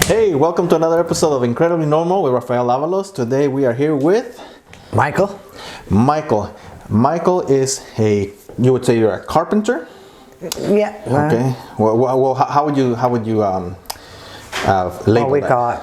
Hey, welcome to another episode of Incredibly Normal with Rafael Avalos. Today we are here with Michael. Michael is you would say you're a carpenter? Yeah. Okay. Well, how would you label Well, we that? call it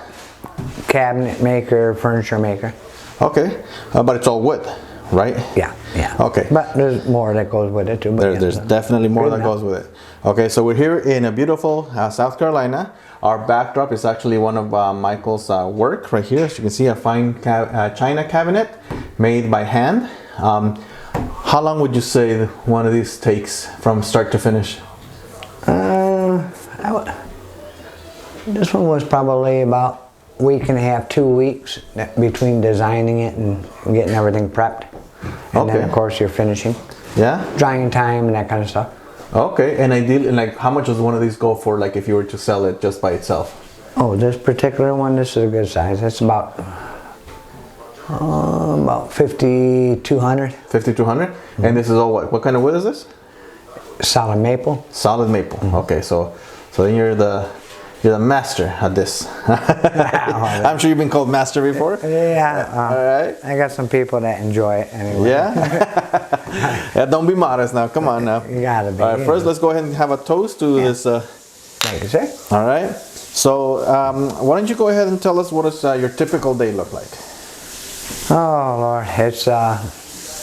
cabinet maker, furniture maker. Okay, but it's all wood, right? Yeah. Okay. But there's more that goes with it too. There's definitely more that goes with it. Okay, so we're here in a beautiful South Carolina. Our backdrop is actually one of Michael's work right here. As you can see, a fine china cabinet made by hand. How long would you say one of these takes from start to finish? This one was probably about a week and a half, 2 weeks between designing it and getting everything prepped. And then of course you're finishing. Yeah? Drying time and that kind of stuff. Okay, and ideally, like how much does one of these go for, like if you were to sell it just by itself? Oh, this particular one, this is a good size. It's about 5,200. 5,200? And this is all what? What kind of wood is this? Solid maple. Solid maple. Okay, so then you're the master at this. I'm sure you've been called master before. Yeah. All right. I got some people that enjoy it anyway. Yeah? Yeah, don't be modest now. Come on now. You gotta be. All right, first let's go ahead and have a toast to this. Thank you, sir. All right. So why don't you go ahead and tell us what does your typical day look like? Oh, Lord. It's a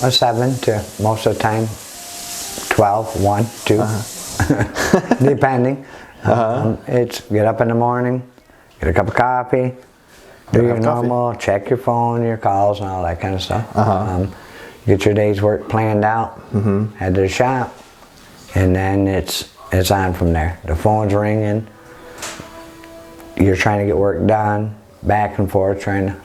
7 to most of the time 12, 1, 2, depending. It's get up in the morning, get a cup of coffee, do your normal, check your phone, your calls, and all that kind of stuff. Get your day's work planned out, head to the shop, and then it's on from there. The phone's ringing, you're trying to get work done, back and forth, trying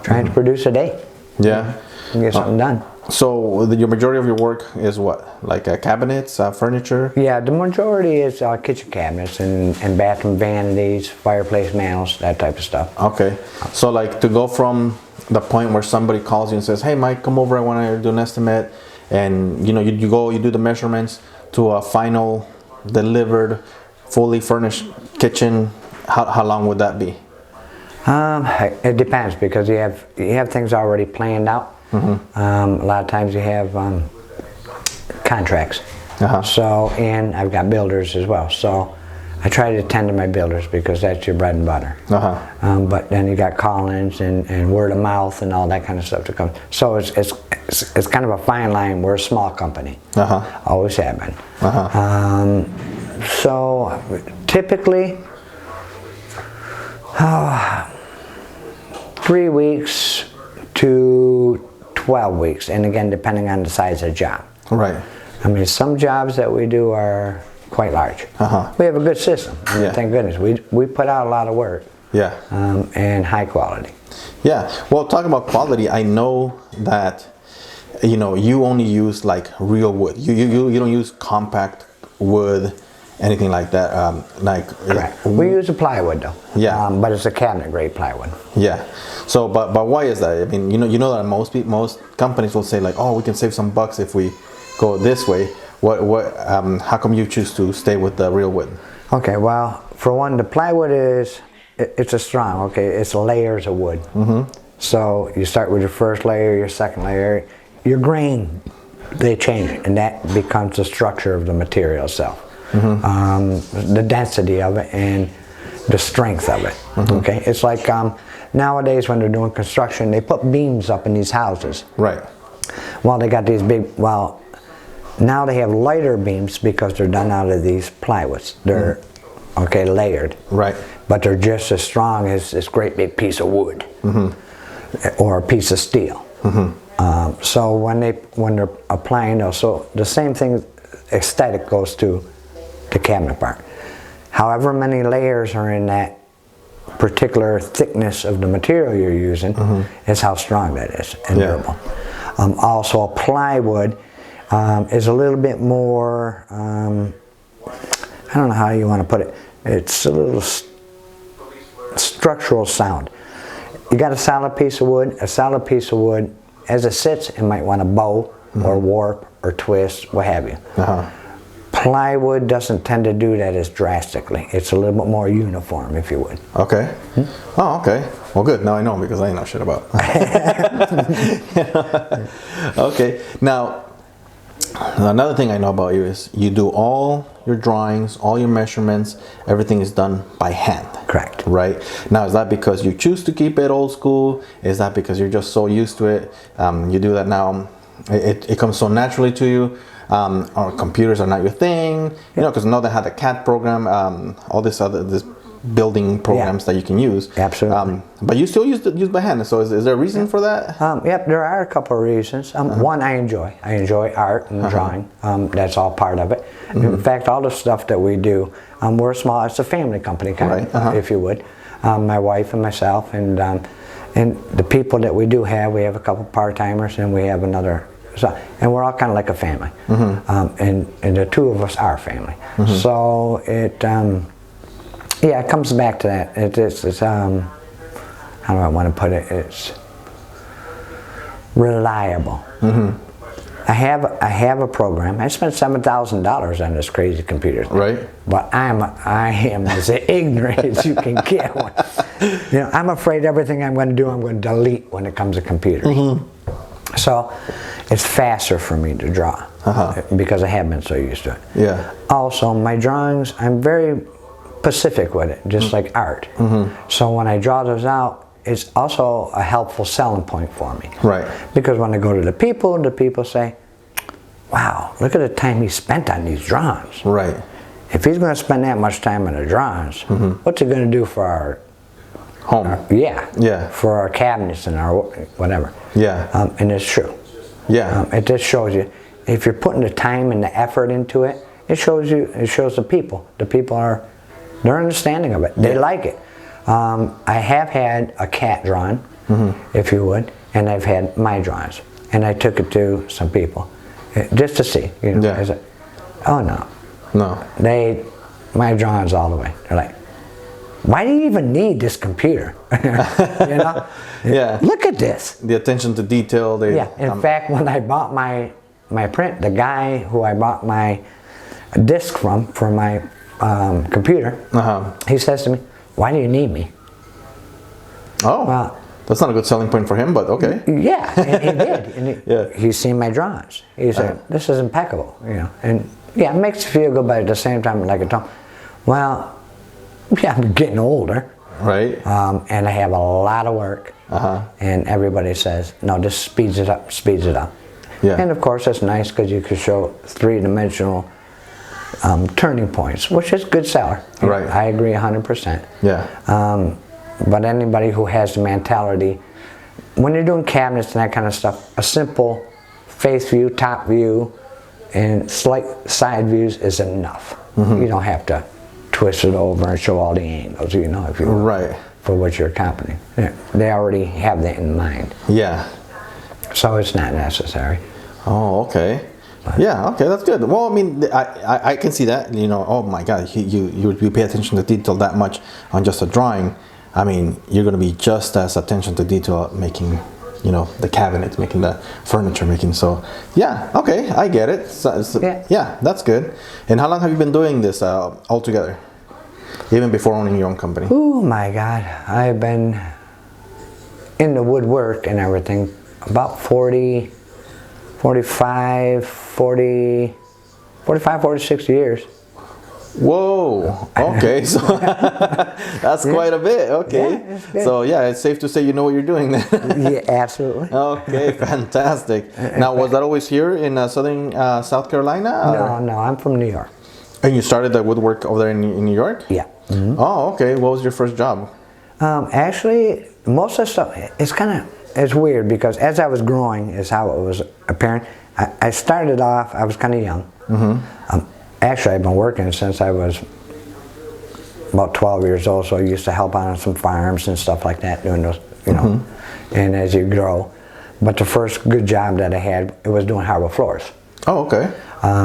to produce a day. Yeah. And get something done. So your majority of your work is what? Like cabinets, furniture? Yeah, the majority is kitchen cabinets and bathroom vanities, fireplace mantles, that type of stuff. Okay. So like to go from the point where somebody calls you and says, hey Mike, come over, I want to do an estimate, and you go, you do the measurements, to a final delivered, fully furnished kitchen, how long would that be? It depends, because you have things already planned out. A lot of times you have contracts. So, and I've got builders as well. So I try to attend to my builders because that's your bread and butter. But then you got call-ins and word of mouth and all that kind of stuff to come. So it's kind of a fine line. We're a small company. Always have been. So typically 3 weeks to 12 weeks, and again depending on the size of the job. Right. I mean, some jobs that we do are quite large. We have a good system. I mean, thank goodness. We put out a lot of work. Yeah. And high quality. Yeah. Well, talking about quality, I know that you only use like real wood. You don't use compact wood, anything like that. Correct. We use a plywood though. Yeah. But it's a cabinet grade plywood. Yeah. So, but why is that? I mean, you know that most companies will say like, oh, we can save some bucks if we go this way. How come you choose to stay with the real wood? Okay. Well, for one, the plywood it's a strong. Okay, it's layers of wood. So you start with your first layer, your second layer, your grain, they change, and that becomes the structure of the material itself. The density of it and the strength of it. Okay, it's like nowadays when they're doing construction, they put beams up in these houses. Right. Well, they got these big. Well, now they have lighter beams because they're done out of these plywoods. They're layered. Right. But they're just as strong as this great big piece of wood or a piece of steel. So when they're applying those, so the same thing, aesthetic goes to the cabinet part. However many layers are in that particular thickness of the material you're using is how strong that is and durable. Also, a plywood is a little bit more, I don't know how you want to put it, it's a little structural sound. You got a solid piece of wood, as it sits, it might want to bow or warp or twist, what have you. Plywood doesn't tend to do that as drastically. It's a little bit more uniform, if you would. Okay. Oh, okay. Well, good. Now I know because I ain't know shit about. Okay. Now, another thing I know about you is you do all your drawings, all your measurements, everything is done by hand. Correct. Right? Now, is that because you choose to keep it old school? Is that because you're just so used to it? You do that now, it comes so naturally to you? Or computers are not your thing? You know, because I know they had the CAD program, all this building programs that you can use. Absolutely. But you still use by hand. So is there a reason for that? Yep, there are a couple of reasons. One, I enjoy art and drawing. That's all part of it. In fact, all the stuff that we do, we're small. It's a family company, kind of, if you would. My wife and myself, and the people that we do have, we have a couple part-timers, and we have another. So, and we're all kind of like a family. And the two of us are family. So it. Yeah, it comes back to that. It's how do I want to put it? It's reliable. I have a program. I spent $7,000 on this crazy computer thing. Right. But I am as ignorant as you can get one. You know, I'm afraid everything I'm going to do, I'm going to delete when it comes to computers. So it's faster for me to draw because I have been so used to it. Yeah. Also, my drawings, I'm very specific with it, just like art. So when I draw those out, it's also a helpful selling point for me. Right. Because when I go to the people say, wow, look at the time he spent on these drawings. Right. If he's going to spend that much time on the drawings, what's it going to do for our home? Yeah. For our cabinets and our whatever. Yeah. And it's true. Yeah. It just shows you, if you're putting the time and the effort into it, it shows the people. The people they're understanding of it. They like it. I have had a cat drawn, if you would, and I've had my drawings, and I took it to some people just to see. You know, I said, oh no, my drawings all the way. They're like, why do you even need this computer? You know? Yeah. Look at this. The attention to detail. In fact, when I bought my print, the guy who I bought my disc from for my computer, he says to me, why do you need me? Oh, well, that's not a good selling point for him, but okay. Yeah, and he did. And he's seen my drawings. He said, this is impeccable, you know. And yeah, it makes you feel good, but at the same time, like I told him, well, yeah, I'm getting older. Right. And I have a lot of work. And everybody says, no, this speeds it up. Yeah. And of course, it's nice because you can show three-dimensional turning points, which is good seller. Right. I agree 100%. Yeah. But anybody who has the mentality, when you're doing cabinets and that kind of stuff, a simple face view, top view, and slight side views is enough. You don't have to twist it over and show all the angles, you know, if you for what you're accompanying. They already have that in mind. Yeah. So it's not necessary. Oh, okay. Yeah, okay, that's good. Well, I mean, I can see that, you know, oh my God, you pay attention to detail that much on just a drawing. I mean, you're going to be just as attention to detail making, you know, the cabinet, making the furniture, so, yeah, okay, I get it. Yeah, that's good. And how long have you been doing this altogether? Even before owning your own company? Oh my God, I've been in the woodwork and everything about 45, 46 years. Whoa, okay, so that's quite a bit, okay. So yeah, it's safe to say you know what you're doing then. Yeah, absolutely. Okay, fantastic. Now, was that always here in southern South Carolina? No, I'm from New York. And you started the woodwork over there in New York? Yeah. Oh, okay. What was your first job? Actually, most of the stuff, it's weird because as I was growing is how it was apparent. I started off, I was kind of young. Actually, I've been working since I was about 12 years old, so I used to help out on some farms and stuff like that, doing those, you know, and as you grow. But the first good job that I had, it was doing hardwood floors. Oh, okay.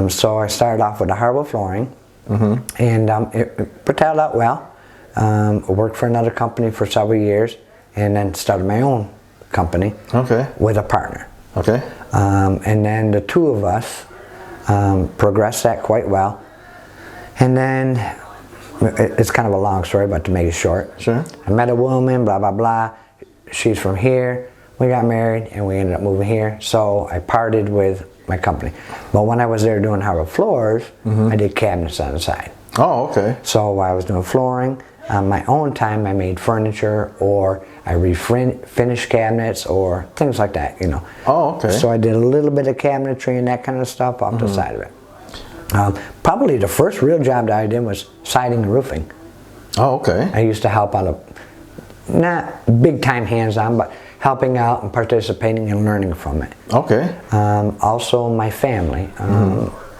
So I started off with the hardwood flooring, and it turned out well. I worked for another company for several years, and then started my own company with a partner. Okay. And then the two of us progressed that quite well. And then, it's kind of a long story, but to make it short. Sure. I met a woman, blah, blah, blah. She's from here. We got married and we ended up moving here. So I parted with my company. But when I was there doing hardwood floors, I did cabinets on the side. Oh, okay. So while I was doing flooring, on my own time I made furniture, or I refinished cabinets or things like that, you know. Oh, okay. So I did a little bit of cabinetry and that kind of stuff off the side of it. Probably the first real job that I did was siding and roofing. Oh, okay. I used to help out, not big time hands-on, but helping out and participating and learning from it. Okay. Also my family,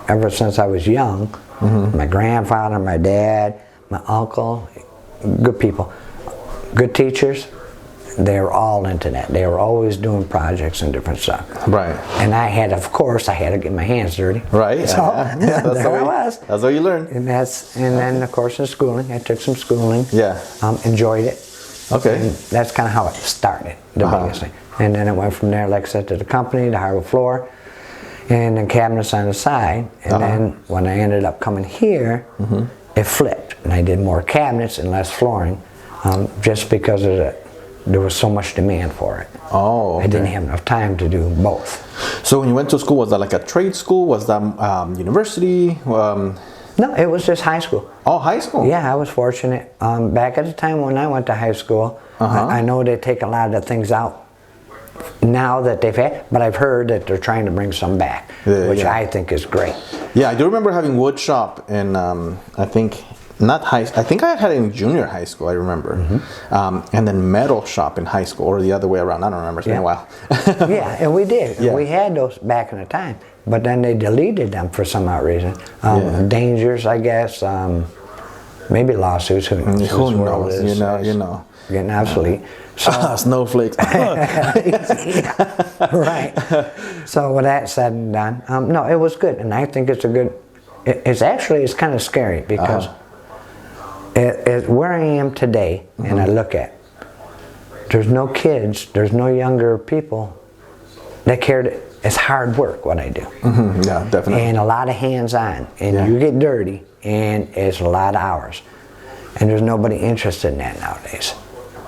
ever since I was young, my grandfather, my dad, my uncle, good people, good teachers, they were all into that. They were always doing projects and different stuff. Right. And I had, of course, I had to get my hands dirty. Right. So that's there I was. That's what you learn. And then of course in schooling, I took some schooling. Yeah. Enjoyed it. Okay. And that's kind of how it started, the biggest thing. And then it went from there, like I said, to the company, the hardwood floor, and then cabinets on the side. And then when I ended up coming here, it flipped. And I did more cabinets and less flooring, just because of there was so much demand for it. Oh, okay. I didn't have enough time to do both. So when you went to school, was that like a trade school? Was that university? No, it was just high school. Oh, high school? Yeah, I was fortunate. Back at the time when I went to high school, I know they take a lot of the things out now that they've had, but I've heard that they're trying to bring some back, which I think is great. Yeah, I do remember having wood shop in, I think, I think I had it in junior high school, I remember. And then metal shop in high school, or the other way around, I don't remember, it's been a while. Yeah, and we did. Yeah. We had those back in the time, but then they deleted them for some odd reason. Dangers, I guess, maybe lawsuits, who knows, you know. Getting obsolete. So, snowflakes. Yeah, right. So with that said and done, no, it was good, and I think it's a good, it's kind of scary because where I am today, and I look at, there's no kids, there's no younger people that care to, it's hard work what I do. Yeah, definitely. And a lot of hands-on, and you get dirty, and it's a lot of hours. And there's nobody interested in that nowadays.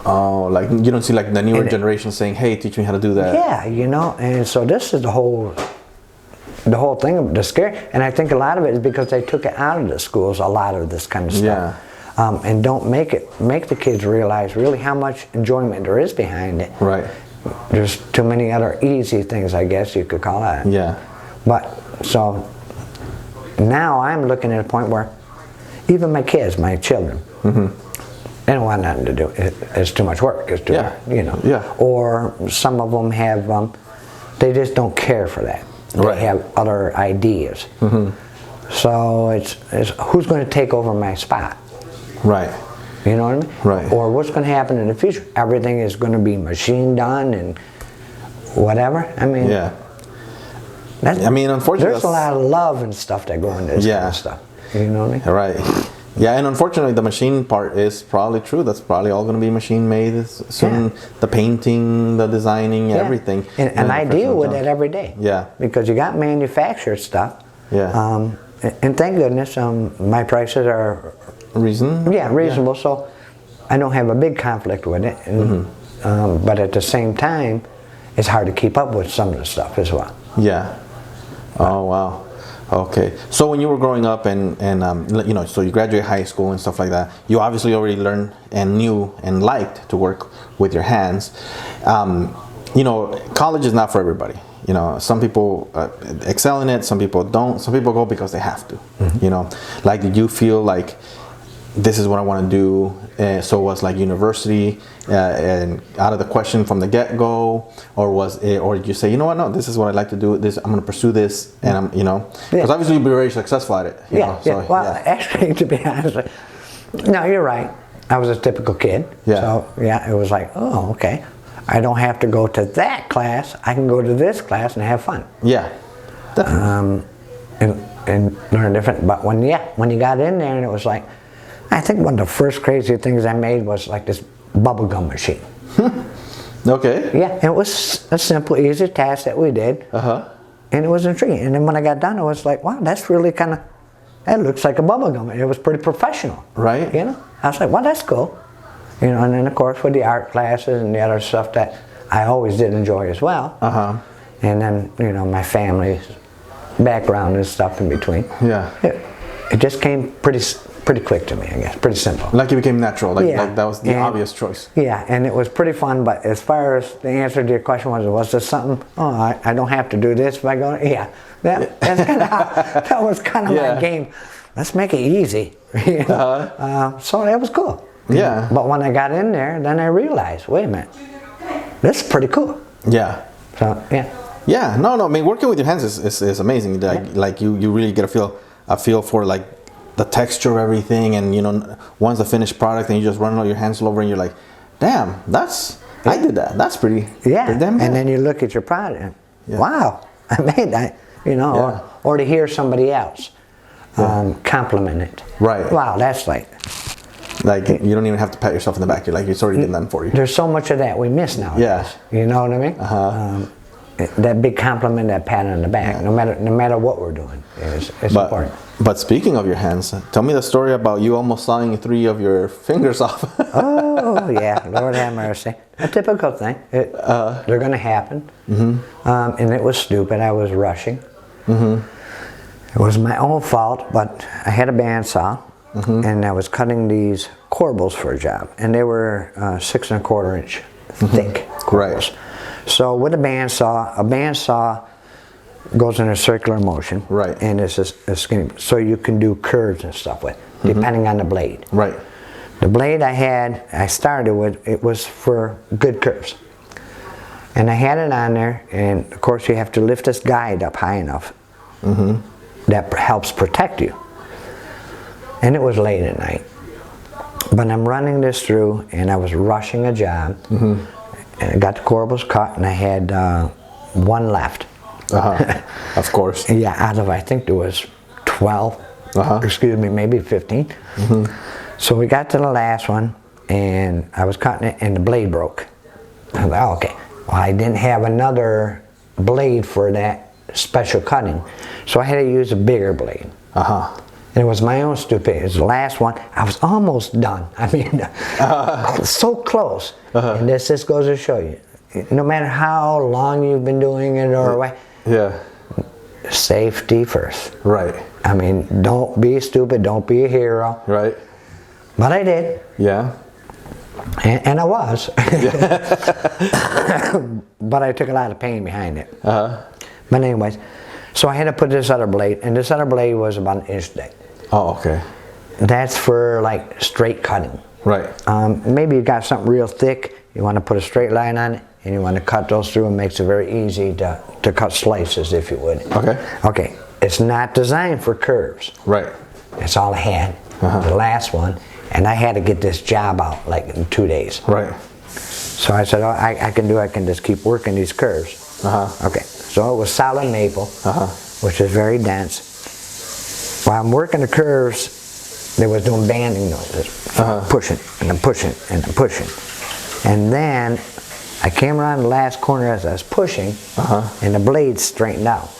Oh, like you don't see like the newer generation saying, "Hey, teach me how to do that." Yeah, you know, and so this is the whole thing of the scare. And I think a lot of it is because they took it out of the schools, a lot of this kind of stuff. Yeah. And don't make the kids realize really how much enjoyment there is behind it. Right. There's too many other easy things, I guess you could call that. Yeah. But so now I'm looking at a point where even my kids, my children, they don't want nothing to do. It's too much work. It's too hard, you know. Yeah. Or some of them have, they just don't care for that. They have other ideas. So it's who's going to take over my spot? Right. You know what I mean? Right. Or what's going to happen in the future? Everything is going to be machine done and whatever. I mean. Yeah. I mean, unfortunately, there's a lot of love and stuff that go into this kind of stuff. You know what I mean? Right. Yeah, and unfortunately, the machine part is probably true. That's probably all going to be machine made soon. Yeah. The painting, the designing, everything. And I deal with that every day. Yeah. Because you got manufactured stuff. Yeah. And thank goodness, my prices are reasonable. Yeah. So I don't have a big conflict with it. And, but at the same time, it's hard to keep up with some of the stuff as well. Yeah. Oh wow. Okay. So when you were growing up and you know, so you graduated high school and stuff like that, you obviously already learned and knew and liked to work with your hands. You know, college is not for everybody. You know, some people excel in it, some people don't. Some people go because they have to. You know, like, did you feel like this is what I want to do? So was like university and out of the question from the get-go, or was it, or did you say, you know what, no, this is what I like to do. This, I'm going to pursue this, and I'm, you know, because obviously you'll be very successful at it. You know, so, well, actually, to be honest, no, you're right. I was a typical kid. Yeah. So yeah, it was like, oh, okay. I don't have to go to that class. I can go to this class and have fun. Yeah. And learn different. But when you got in there, and it was like, I think one of the first crazy things I made was like this bubble gum machine. Okay. Yeah, it was a simple, easy task that we did. And it was intriguing. And then when I got done, I was like, wow, that's really kind of That looks like a bubble gum. It was pretty professional. Right. You know? I was like, well, that's cool. You know, and then of course with the art classes and the other stuff that I always did enjoy as well. And then, you know, my family's background and stuff in between. Yeah. It just came pretty quick to me, I guess. Pretty simple. Like it became natural. Like, like that was the obvious choice. Yeah, and it was pretty fun. But as far as the answer to your question was there something? Oh, I don't have to do this if I go. Yeah, that's kind of that was kind of my game. Let's make it easy. You know? So that was cool. Yeah. But when I got in there, then I realized, wait a minute, this is pretty cool. Yeah. So yeah. Yeah. No. I mean, working with your hands is amazing. Like you really get a feel for like the texture of everything, and you know, once the finished product, and you just run all your hands all over, and you're like, damn, I did that. That's pretty. Yeah. Pretty damn good. And then you look at your product, and wow, I made that. You know, or to hear somebody else compliment it. Right. Wow, that's like you don't even have to pat yourself in the back. You're like, it's already been done for you. There's so much of that we miss nowadays. Yeah. You know what I mean? That big compliment, that pat on the back, no matter what we're doing, is important. But speaking of your hands, tell me the story about you almost sawing 3 of your fingers off. Oh yeah, Lord have mercy. A typical thing. They're going to happen. And it was stupid. I was rushing. It was my own fault, but I had a bandsaw, and I was cutting these corbels for a job, and they were 6 1/4 inch thick corbels. Right. So with a bandsaw goes in a circular motion, right? And it's a skinny, so you can do curves and stuff with, depending on the blade. Right. The blade I started with, it was for good curves, and I had it on there, and of course you have to lift this guide up high enough. That helps protect you. And it was late at night, but I'm running this through, and I was rushing a job. And I got the corbels cut, and I had 1 left. Of course. Yeah, out of I think there was 12. Excuse me, maybe 15. So we got to the last one, and I was cutting it, and the blade broke. I was like, oh, okay. Well, I didn't have another blade for that special cutting, so I had to use a bigger blade. And it was my own stupidity. It was the last one. I was almost done. I mean, so close. And this goes to show you, no matter how long you've been doing it or what, safety first. Right. I mean, don't be stupid. Don't be a hero. Right. But I did. Yeah. And I was. But I took a lot of pain behind it. But anyways, so I had to put this other blade, and this other blade was about 1 inch thick. Oh, okay. That's for like straight cutting. Right. Maybe you got something real thick, you want to put a straight line on it, and you want to cut those through. It makes it very easy to cut slices, if you would. Okay. Okay. It's not designed for curves. Right. That's all I had. The last one, and I had to get this job out like in 2 days. Right. So I said, oh, I can just keep working these curves. Okay. So it was solid maple, which is very dense. While I'm working the curves, they was doing banding noises, pushing and then pushing and then pushing. And then I came around the last corner as I was pushing, and the blade straightened out.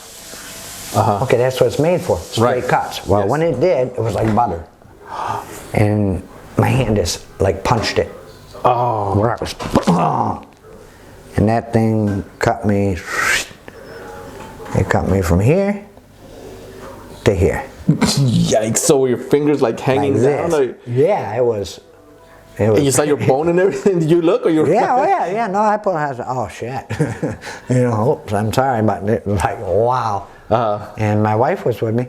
Okay, that's what it's made for, straight cuts. Well, when it did, it was like butter. And my hand just like punched it. Oh. Where I was, and that thing cut me. It cut me from here to here. Yikes! So were your fingers like hanging down? Or? Yeah, it was. And you saw your bone and everything? Did you look, or you? Yeah. No, I put. I said, "Oh shit," you know. Oops, I'm sorry, but it was like, wow. And my wife was with me.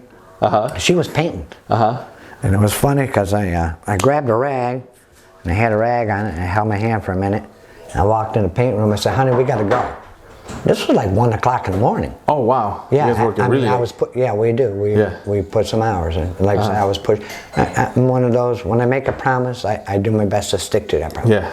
She was painting. And it was funny because I grabbed a rag, and I had a rag on it, and I held my hand for a minute. And I walked in the paint room. I said, "Honey, we got to go." This was like 1 o'clock in the morning. Oh wow! Yeah, you guys working really late. Yeah, we do. We put some hours in. Like I said, I was pushed. I'm one of those. When I make a promise, I do my best to stick to that promise. Yeah.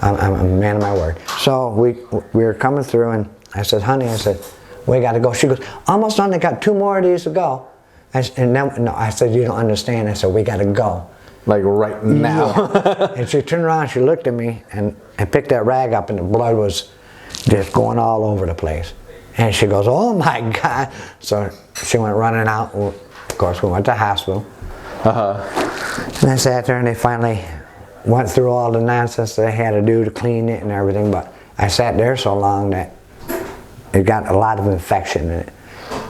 I'm a man of my word. So we were coming through, and I said, "Honey," I said, "we got to go." She goes, "Almost done. They got 2 more of these to go." I said, "You don't understand." I said, "We got to go." Like right now. Yeah. And she turned around. She looked at me, and I picked that rag up, and the blood was just going all over the place. And she goes, "Oh my God." So she went running out, go course, we went to the hospital. Uh-huh. And I sat there and they finally went through all the nonsense they had to do to clean it and everything, but I sat there so long that it got a lot of infection in it.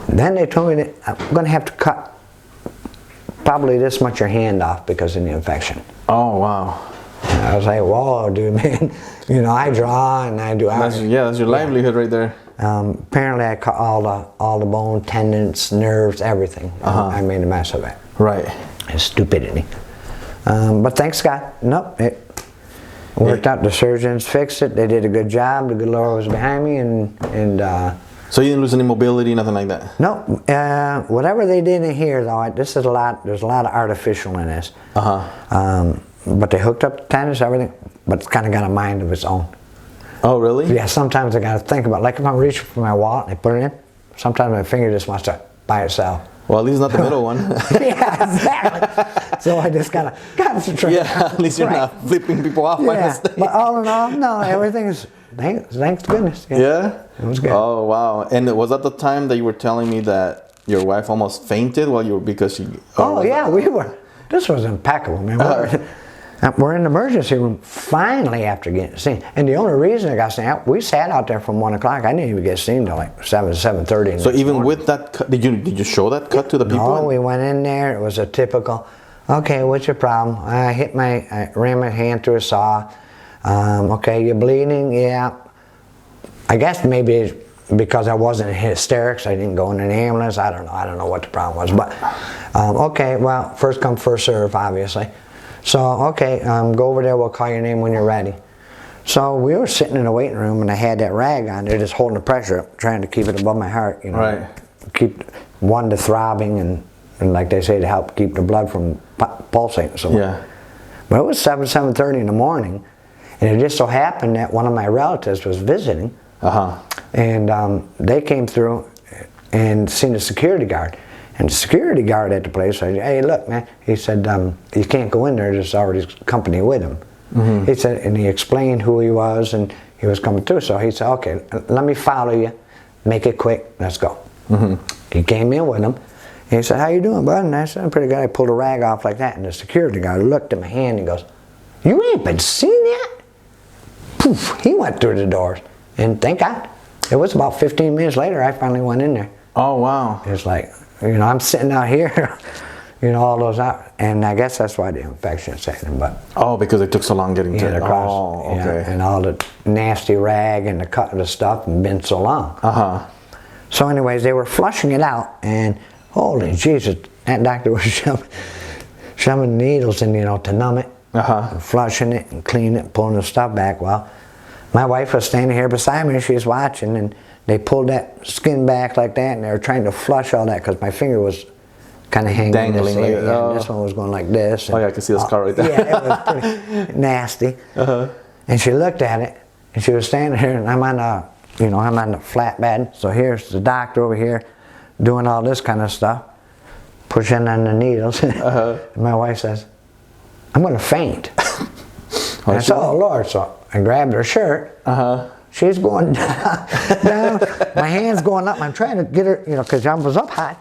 Then they told me that I'm going to have to cut probably this much your hand off because of the infection. Oh, wow. And I was like, whoa, dude, man. You know, I draw and I do. That's your livelihood right there. Apparently I cut all the bone, tendons, nerves, everything. I made a mess of it. Right. It's stupidity. But thanks God, nope, it worked out. The surgeons fixed it. They did a good job. The good Lord was behind me, and so you didn't lose any mobility, nothing like that? No, whatever they did in here, though, there's a lot of artificial in this. But they hooked up the tendons, everything, but it's kind of got a mind of its own. Oh, really? Yeah, sometimes I got to think about, like if I'm reaching for my wallet and I put it in, sometimes my finger just wants to by itself. Well, at least not the middle one. Yeah, exactly. So I just gotta concentrate. Yeah, at least you're not flipping people off by mistake. But all in all, no, everything is, thanks to goodness. Yeah? It was good. Oh, wow. And was that the time that you were telling me that your wife almost fainted while you were, because she... Oh, yeah, we were. This was impeccable, man. We're in the emergency room finally after getting seen. And the only reason I got seen out, we sat out there from 1 o'clock. I didn't even get seen till like 7:30. So even with that cut, did you show that cut to the people? No, we went in there. It was a typical, okay, what's your problem? I ran my hand through a saw. Okay, you're bleeding? Yeah. I guess maybe because I wasn't in hysterics, I didn't go in an ambulance. I don't know what the problem was. But, okay, well, first come, first serve, obviously. So, okay, go over there, we'll call your name when you're ready. So we were sitting in the waiting room and I had that rag on there just holding the pressure up, trying to keep it above my heart, you know. Right. Keep the throbbing and like they say, to help keep the blood from pulsating so much. Yeah. But it was 7:30 in the morning, and it just so happened that one of my relatives was visiting, and they came through and seen the security guard. And the security guard at the place said, hey, look, man, he said, you can't go in there, there's already company with him. He said, and he explained who he was, and he was coming through. So he said, okay, let me follow you, make it quick, let's go. He came in with him, and he said, how you doing, bud? And I said, I'm pretty good. I pulled a rag off like that, and the security guard looked at my hand and goes, you ain't been seen yet? Poof, he went through the doors, and thank God. It was about 15 minutes later, I finally went in there. Oh, wow. It's like, you know, I'm sitting out here, you know, all those out, and I guess that's why the infection set in. But oh, because it took so long getting to it. across, oh, okay. Yeah, and all the nasty rag and the cut of the stuff and been so long. So, anyways, they were flushing it out, and holy Jesus, that doctor was shoving needles in, you know, to numb it, and flushing it and cleaning it, and pulling the stuff back. Well, my wife was standing here beside me, she was watching, and they pulled that skin back like that, and they were trying to flush all that because my finger was kind of hanging dangling. And this one was going like this. Oh, yeah, I can see the scar right there. Yeah, it was pretty nasty. And she looked at it, and she was standing here, and I'm on the flat bed. So here's the doctor over here doing all this kind of stuff, pushing on the needles. And my wife says, I'm going to faint. And I said, oh, Lord. So I grabbed her shirt. She's going down, my hand's going up. I'm trying to get her, you know, because I was up high,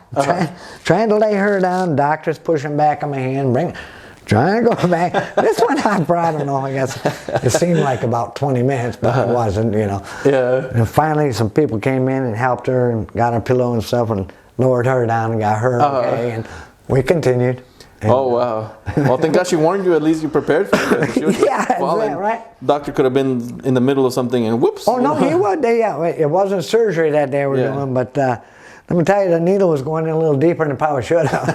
trying to lay her down. Doctor's pushing back on my hand, trying to go back. This went on for, I don't know, I guess it seemed like about 20 minutes, but it wasn't, you know. Yeah. And finally some people came in and helped her and got her pillow and stuff and lowered her down and got her okay, and we continued. Oh, wow. Well, thank God she warned you. At least you prepared for it. Yeah, that, right? Doctor could have been in the middle of something and whoops. Oh, no, he was. It wasn't surgery that they were doing, but let me tell you, the needle was going in a little deeper than it probably should have.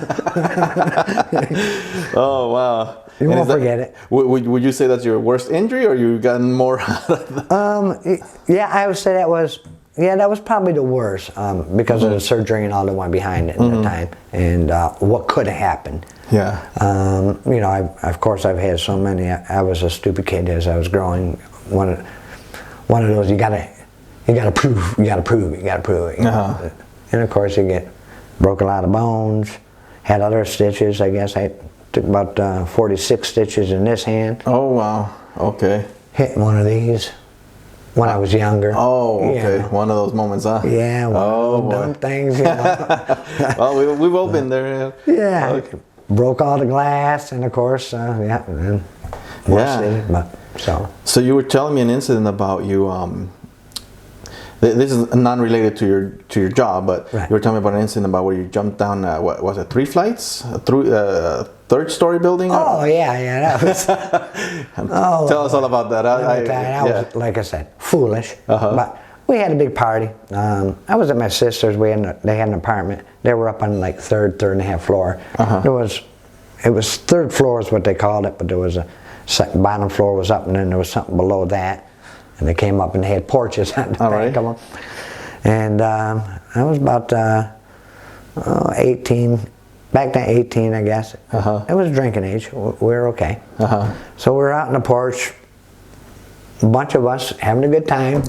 Oh, wow. You won't forget it. Would you say that's your worst injury, or you gotten more out of that? Yeah, I would say that was... Yeah, that was probably the worst because of the surgery and all that went behind it at the time, and what could have happened. Yeah. You know, of course, I've had so many. I was a stupid kid as I was growing. One of those you gotta prove, you gotta prove it. You know? And of course, you broke a lot of bones, had other stitches. I guess I took about 46 stitches in this hand. Oh wow. Okay. Hit one of these. when I was younger. Oh, okay. You know. One of those moments, huh? Yeah, one of those dumb things, you know. Well, we've all been there. Yeah. Okay. Broke all the glass, and of course, yeah, and then but So you were telling me an incident about you. This is non-related to your job, but right. You were telling me about an incident about where you jumped down. What was it? 3 flights through third-story building? Oh yeah, that was. Tell us all about that. I was, like I said, foolish. But we had a big party. I was at my sister's. They had an apartment. They were up on like third and a half floor. It was third floor is what they called it, but there was a bottom floor was up, and then there was something below that. And they came up and they had porches on the back of them. And I was about 18, back then 18, I guess. It was drinking age. We were okay. So we were out on the porch, a bunch of us having a good time,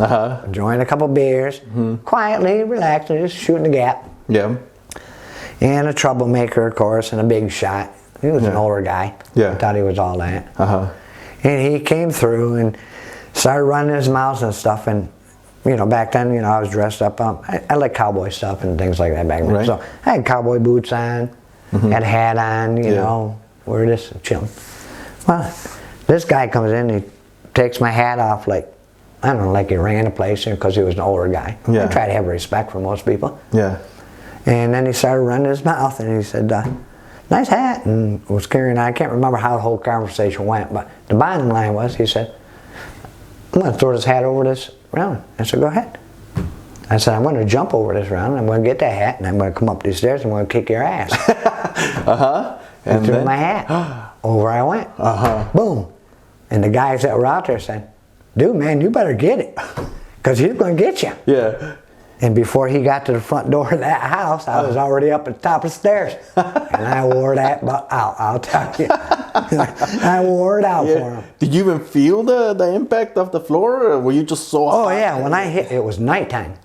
enjoying a couple beers, quietly, relaxing, just shooting the gap. Yeah. And a troublemaker, of course, and a big shot. He was an older guy. I thought he was all that. And he came through and started running his mouth and stuff, and you know, back then, you know, I was dressed up. I like cowboy stuff and things like that back then. So I had cowboy boots on, had a hat on, you know, we're just chilling. Well, this guy comes in, he takes my hat off like, I don't know, like he ran a place because he was an older guy. I try to have respect for most people. And then he started running his mouth, and he said, nice hat, and was carrying on. I can't remember how the whole conversation went, but the bottom line was, he said, I'm going to throw this hat over this round. I said, go ahead. I said, I'm going to jump over this round, I'm going to get that hat, and I'm going to come up these stairs, and I'm going to kick your ass. And threw my hat. Over I went. Boom. And the guys that were out there said, dude, man, you better get it, because he's going to get you. And before he got to the front door of that house, I was already up at the top of the stairs. And I wore that out, I'll tell you. I wore it out for him. Did you even feel the impact of the floor, or were you just so hot? Oh yeah, when I hit, it was nighttime.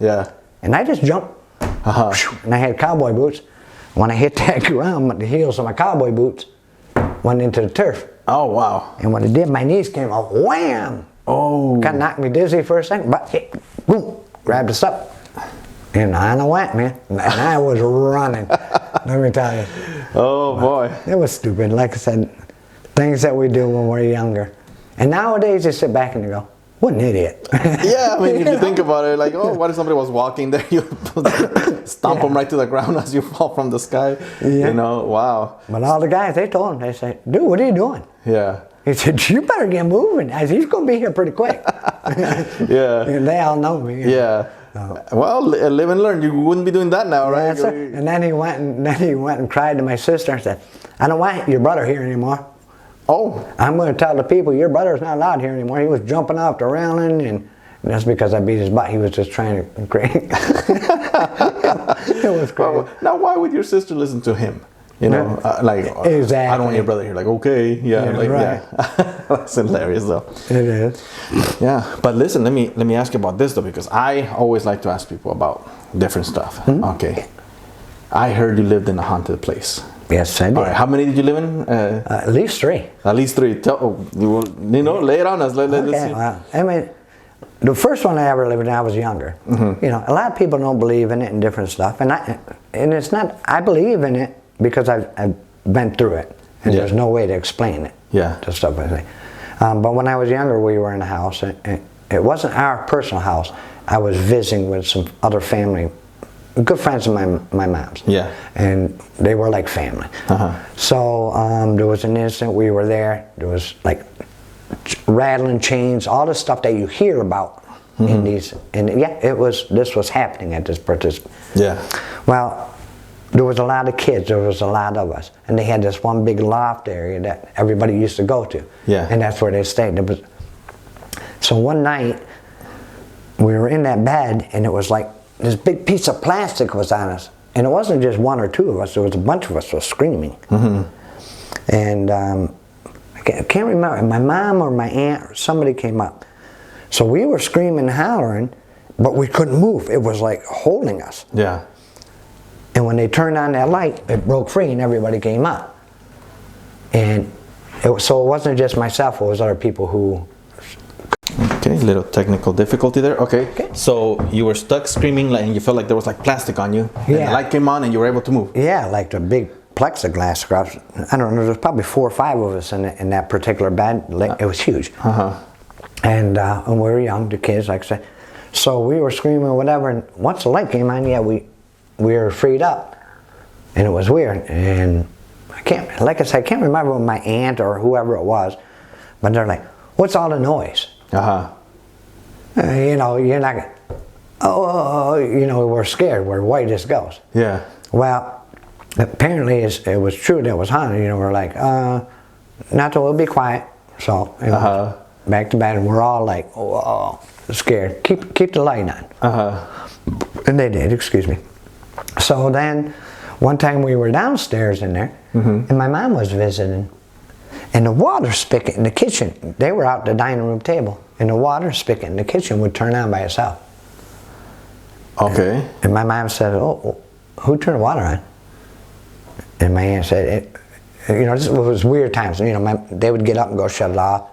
And I just jumped. And I had cowboy boots. When I hit that ground, the heels of my cowboy boots went into the turf. Oh wow. And when it did, my knees came out, wham! Oh. Kind of knocked me dizzy for a second, but hit, boom, grabbed us up. And on I went, man. And I was running. Let me tell you. Oh boy. It was stupid. Like I said, things that we do when we're younger. And nowadays you sit back and you go, what an idiot. Yeah, I mean, if you think about it, like, oh, what if somebody was walking there? You stomp them right to the ground as you fall from the sky. You know, wow. But all the guys, they told him, they said, dude, what are you doing? He said, you better get moving. I said, he's going to be here pretty quick. And they all know me. Well, live and learn. You wouldn't be doing that now, right? And then he went and cried to my sister and said, I don't want your brother here anymore. I'm going to tell the people your brother's not allowed here anymore. He was jumping off the railing, and that's because I beat his butt. He was just trying to create. It was crazy. Well, now, why would your sister listen to him? You know, like, exactly. I don't want your brother here. Like, okay, that's hilarious, though. It is. Yeah, but listen, let me ask you about this though, because I always like to ask people about different stuff. Okay, I heard you lived in a haunted place. Yes, I did. All right, how many did you live in? At least 3. At least 3. You know, lay it on us. Let's see. Well, I mean, the first one I ever lived in, I was younger. You know, a lot of people don't believe in it and different stuff, and it's not. I believe in it because I've been through it, and there's no way to explain it. To stuff like that. But when I was younger, we were in a house, and it wasn't our personal house. I was visiting with some other family, good friends of my mom's. And they were like family. So there was an incident, we were there was like rattling chains, all the stuff that you hear about in these, and this was happening at this particular. Well, there was a lot of kids, there was a lot of us, and they had this one big loft area that everybody used to go to. And that's where they stayed. So one night, we were in that bed, and it was like this big piece of plastic was on us. And it wasn't just 1 or 2 of us, there was a bunch of us were screaming. And I can't remember, my mom or my aunt or somebody came up. So we were screaming and hollering, but we couldn't move. It was like holding us. And when they turned on that light, it broke free and everybody came up. And so it wasn't just myself, it was other people who Okay, little technical difficulty there. Okay, so you were stuck screaming like, and you felt like there was like plastic on you. Yeah. And the light came on and you were able to move. Yeah, like the big plexiglass across. I don't know, there was probably 4 or 5 of us in that particular bed. It was huge. And we were young, the kids, like I said. So we were screaming whatever, and once the light came on, yeah, we were freed up. And it was weird. And I can't remember what my aunt or whoever it was, but they're like, what's all the noise? You know, you're not, you know, we're scared, we're white as ghosts. Yeah. Well, apparently it was true that it was haunted. You know, we're like, not till we'll be quiet. So, you know, back to bed, and we're all like, oh, scared. Keep the light on. And they did, excuse me. So then, one time we were downstairs in there, and my mom was visiting, and the water spigot in the kitchen, they were out at the dining room table, and the water spigot in the kitchen would turn on by itself. Okay. And my mom said, oh, who turned the water on? And my aunt said, you know, this was weird times. You know, they would get up and go shut it off,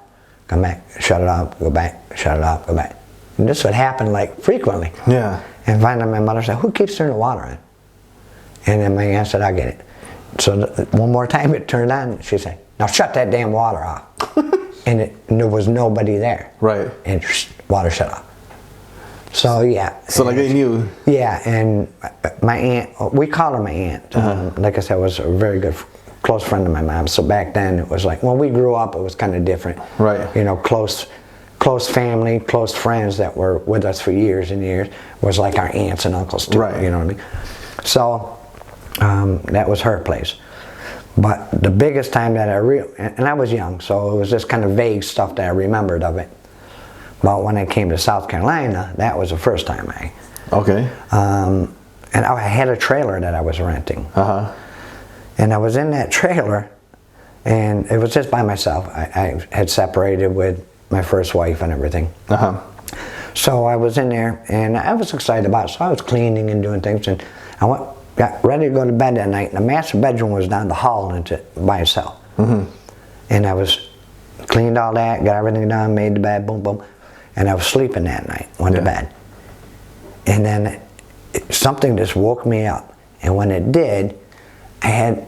come back, shut it off, go back, shut it off, go back. And this would happen like frequently. Yeah. And finally my mother said, who keeps turning the water on? And then my aunt said, I get it. So one more time it turned on, she said, now shut that damn water off. And there was nobody there. Right. And water shut off. So yeah. So like they knew. Yeah, and my aunt, we called her my aunt. Like I said, was a very good, close friend of my mom. So back then it was like, when we grew up, it was kind of different. Right. You know, close family, close friends that were with us for years and years was like our aunts and uncles too. Right. You know what I mean? So that was her place. But the biggest time that and I was young, so it was just kind of vague stuff that I remembered of it. But when I came to South Carolina, that was the first time Okay. And I had a trailer that I was renting. And I was in that trailer, and it was just by myself. I had separated with my first wife and everything. So I was in there, and I was excited about it. So I was cleaning and doing things, and I got ready to go to bed that night, and the master bedroom was down the hall by itself. And I was cleaned all that, got everything done, made the bed, boom, boom. And I was sleeping that night, went to bed. And then something just woke me up. And when it did, I had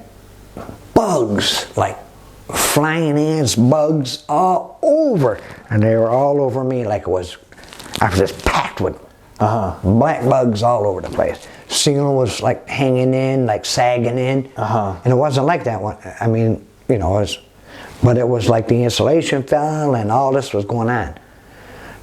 bugs, like flying ants, bugs all over. And they were all over me like I was just packed with black bugs all over the place. Ceiling was like hanging in, like sagging in. And it wasn't like that one. I mean, you know, but it was like the insulation fell and all this was going on.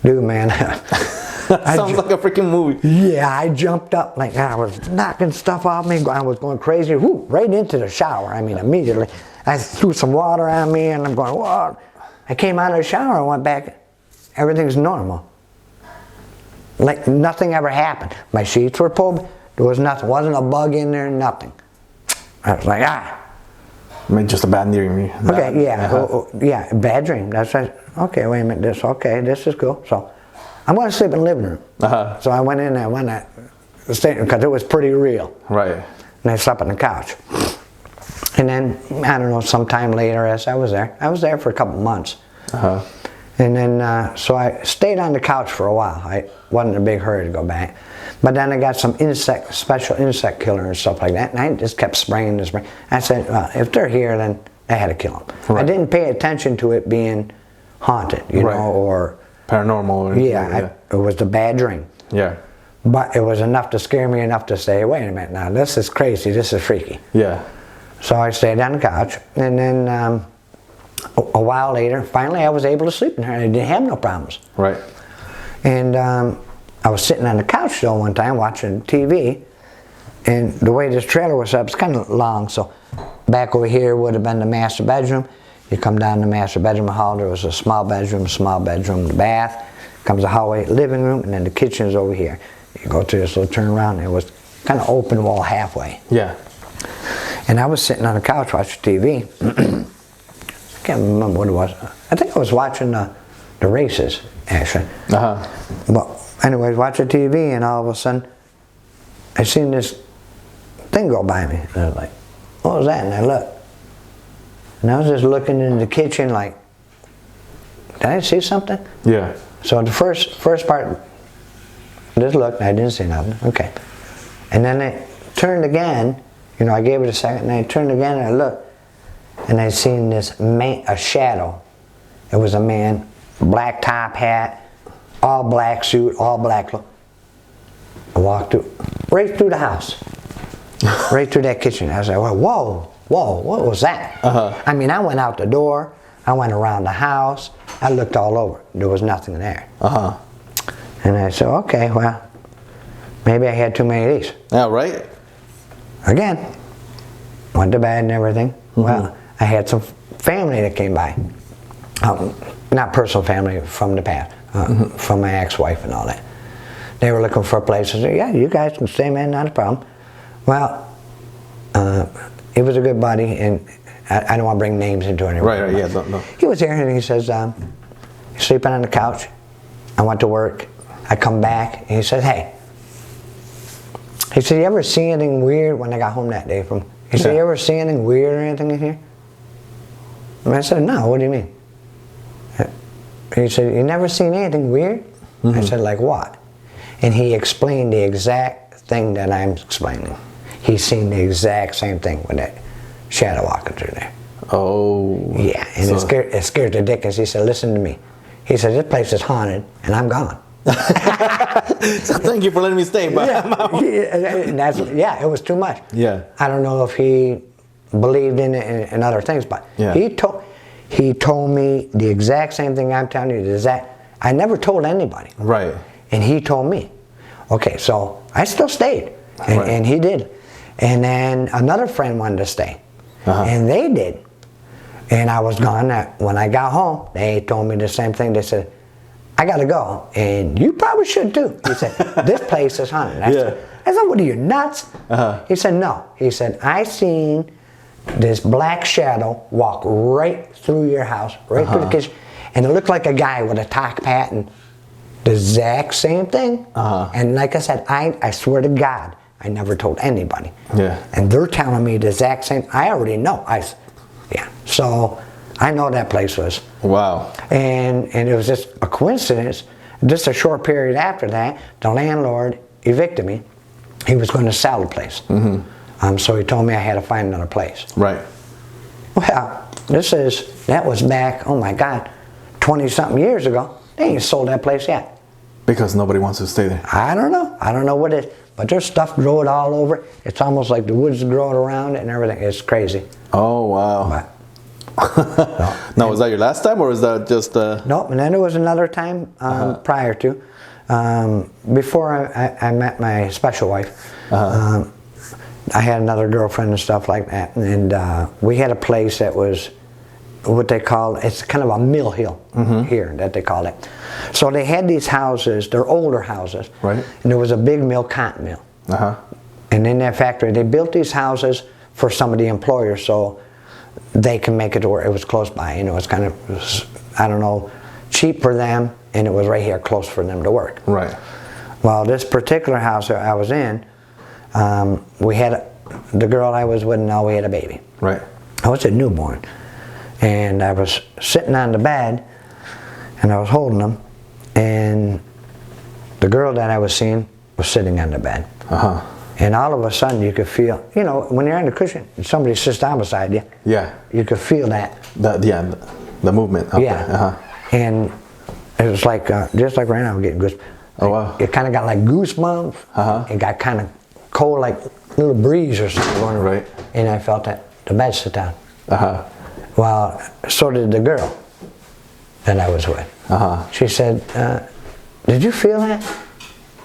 Dude, man. Sounds like a freaking movie. Yeah, I jumped up like I was knocking stuff off me. I was going crazy, right into the shower. I mean, immediately. I threw some water on me and I'm going, whoa. I came out of the shower and went back. Everything's normal. Like nothing ever happened. My sheets were pulled. There was nothing. Wasn't a bug in there, nothing. I was like, I mean, just a bad dream. Okay, yeah, yeah, bad dream. That's right. Okay, wait a minute. This is cool. So, I'm going to sleep in the living room. So I went in there, because it was pretty real. Right. And I slept on the couch. And then, I don't know, sometime later as I was there for a couple months. And then, so I stayed on the couch for a while. I wasn't in a big hurry to go back. But then I got some special insect killer and stuff like that, and I just kept spraying and spraying. I said, well, if they're here, then I had to kill them. Right. I didn't pay attention to it being haunted, you know, or paranormal. Or it was a bad dream. Yeah. But it was enough to scare me enough to say, wait a minute, now this is crazy, this is freaky. Yeah. So I stayed on the couch, and then a while later, finally I was able to sleep in there. I didn't have no problems. Right. And I was sitting on the couch though one time watching TV, and the way this trailer was up, it's kind of long, so back over here would have been the master bedroom. You come down the master bedroom hall, there was a small bedroom, the bath, comes the hallway, living room, and then the kitchen is over here. You go through this little turnaround, and it was kind of open wall halfway. Yeah. And I was sitting on the couch watching TV. I can't remember what it was. I think I was watching the races, actually. But anyways, watching TV, and all of a sudden, I seen this thing go by me. And I was like, what was that? And I looked. And I was just looking in the kitchen like, did I see something? Yeah. So the first part, just looked, I didn't say nothing. Okay. And then I turned again, you know, I gave it a second, and I turned again and I looked, and I seen this man, a shadow. It was a man, black top hat, all black suit, all black clothes. I walked right through the house, right through that kitchen. I was like, whoa, what was that? I mean, I went out the door, I went around the house, I looked all over. There was nothing there. And I said, okay, well, maybe I had too many of these. Yeah, right. Again, went to bed and everything. Well, I had some family that came by. Not personal family, from the past, from my ex-wife and all that. They were looking for a place. I said, yeah, you guys can stay, man, not a problem. Well, he was a good buddy, and I don't want to bring names into it. Right, yeah, no. He was here, and he says, sleeping on the couch. I went to work. I come back, and he said, hey. He said, you ever see anything weird when I got home that day? He said, you ever see anything weird or anything in here? And I said, no, what do you mean? He said, you never seen anything weird? I said, like what? And he explained the exact thing that I'm explaining. He's seen the exact same thing with that shadow walking through there. Oh. Yeah, and so it scared the dickens. He said, listen to me. He said, this place is haunted, and I'm gone. So thank you for letting me stay, but it was too much. Yeah. I don't know if he believed in it and other things, but he told me the exact same thing I'm telling you. I never told anybody. Right. And he told me. Okay, so I still stayed, and he did. And then another friend wanted to stay, and they did. And I was gone. When I got home, they told me the same thing. They said, I gotta go, and you probably should too. He said, this place is haunted. I said, what are you, nuts? He said, no. He said, I seen this black shadow walk right through your house, right through the kitchen, and it looked like a guy with a top hat, and the exact same thing. And like I said, I swear to God, I never told anybody. Yeah. And they're telling me the exact same. I already know. So I know that place was. Wow. And it was just a coincidence. Just a short period after that, the landlord evicted me. He was going to sell the place. So he told me I had to find another place. Right. Well, that was back, oh my God, 20-something years ago. They ain't sold that place yet. Because nobody wants to stay there. I don't know. I don't know what it is. But there's stuff growing all over. It's almost like the woods growing around it and everything. It's crazy. Oh, wow. Now, was that your last time, or was that just... No, and then there was another time prior to. Before I met my special wife, I had another girlfriend and stuff like that. And we had a place that was what they call, it's kind of a mill hill here that they call it. So they had these houses, they're older houses. Right. And there was a big mill, cotton mill. And in that factory, they built these houses for some of the employers so they can make it to where it was close by. You know, it's kind of, I don't know, cheap for them, and it was right here close for them to work. Right. Well, this particular house that I was in, we had, the girl I was with now, we had a baby. Right. I was a newborn. And I was sitting on the bed, and I was holding him, and the girl that I was seeing was sitting on the bed. And all of a sudden you could feel, you know, when you're on the cushion and somebody sits down beside you, you could feel that. The movement. Okay. And it was like, just like right now I'm getting goosebumps. Oh, wow. It kind of got like goosebumps. It got kind of cold, like a little breeze or something going around. Right. And I felt that the bed sit down. Well, so did the girl that I was with. She said, did you feel that?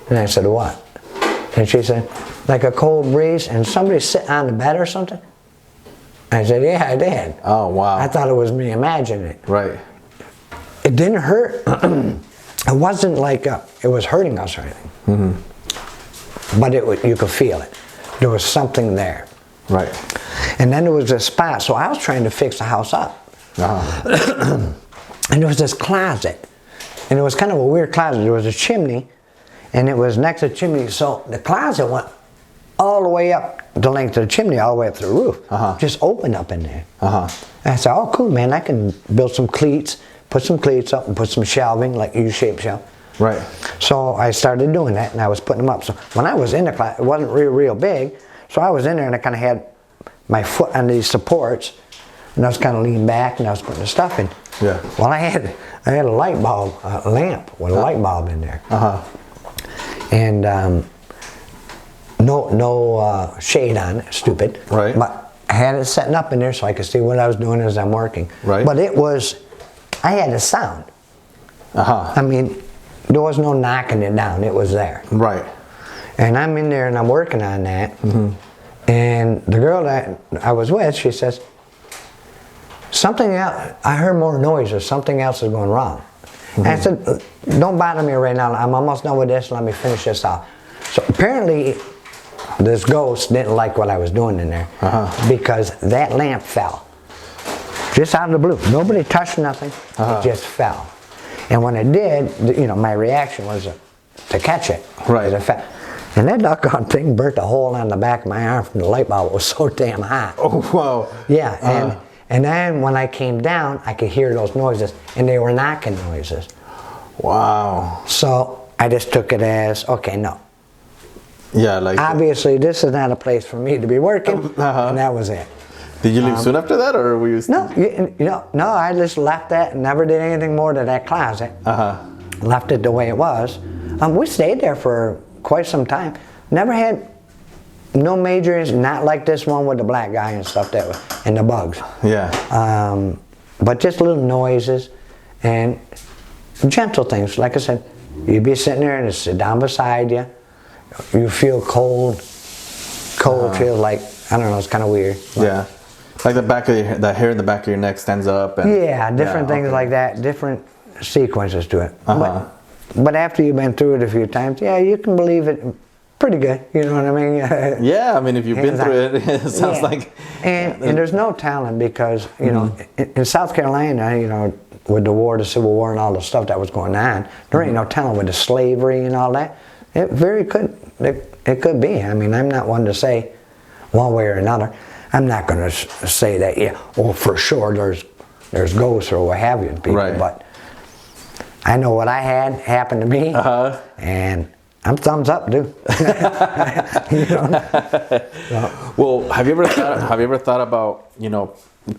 And I said, what? And she said, like a cold breeze and somebody sitting on the bed or something? I said, yeah, I did. Oh, wow. I thought it was me imagining it. Right. It didn't hurt. It wasn't like it was hurting us or anything. But you could feel it. There was something there. Right. And then there was a spot, so I was trying to fix the house up. And there was this closet. And it was kind of a weird closet. There was a chimney, and it was next to the chimney, so the closet went all the way up the length of the chimney, all the way up to the roof. Just opened up in there. And I said, oh, cool, man, I can build some cleats, put some cleats up and put some shelving, like U-shaped shelf. Right. So I started doing that, and I was putting them up. So when I was in the class, it wasn't real big. So I was in there, and I kind of had my foot on these supports, and I was kind of leaning back, and I was putting the stuff in. Yeah. Well, I had a light bulb, a lamp with a light bulb in there. And no shade on it, stupid. Right. But I had it setting up in there so I could see what I was doing as I'm working. Right. But I had a sound. I mean, there was no knocking it down. It was there. Right. And I'm in there and I'm working on that. And the girl that I was with, she says, something else, I heard more noise or something else is going wrong. And I said, don't bother me right now. I'm almost done with this. Let me finish this off. So apparently, this ghost didn't like what I was doing in there because that lamp fell. Just out of the blue. Nobody touched nothing. It just fell. And when it did, you know, my reaction was to catch it. Right. It fell. And that doggone thing burnt a hole on the back of my arm from the light bulb. It was so damn hot. Oh, wow. Yeah. And then when I came down, I could hear those noises, and they were knocking noises. Wow. So I just took it as, okay, no. Yeah, like... Obviously, this is not a place for me to be working, and that was it. Did you leave soon after that, or were you... No, I just left that and never did anything more to that closet. Left it the way it was. We stayed there for quite some time. Never had no major, not like this one with the black guy and stuff and the bugs. Yeah. But just little noises and gentle things. Like I said, you'd be sitting there and it'd sit down beside you. You feel cold. Cold feels like, I don't know, it's kind of weird. Yeah. Like the hair in the back of your neck stands up. And, yeah, different things like that, different sequences to it. But after you've been through it a few times, yeah, you can believe it pretty good, you know what I mean? Yeah, I mean, if you've been through it, it sounds like... And there's no telling because, you know, in South Carolina, you know, with the war, the Civil War and all the stuff that was going on, there ain't no telling with the slavery and all that. It it could be. I mean, I'm not one to say one way or another. I'm not going to say that, yeah, well, for sure there's ghosts or what have you, people, but I know what I had happen to me, and I'm thumbs up, dude. You know? So. Well, have you ever thought about, you know,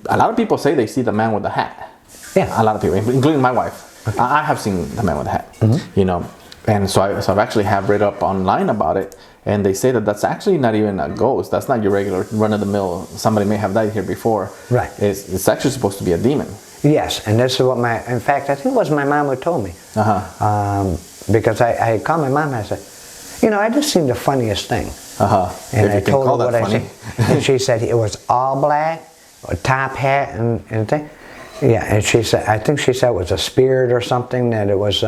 a lot of people say they see the man with the hat. Yeah. A lot of people, including my wife. Okay. I have seen the man with the hat. You know, and so I've actually have read up online about it, and they say that that's actually not even a ghost. That's not your regular run-of-the-mill. Somebody may have died here before. Right. It's actually supposed to be a demon. Yes, and this is what in fact, I think it was my mom who told me. Because I had called my mom and I said, you know, I just seen the funniest thing. And I told her what I seen. And she said it was all black, a top hat and thing. Yeah, and she said, I think she said it was a spirit or something, that it was,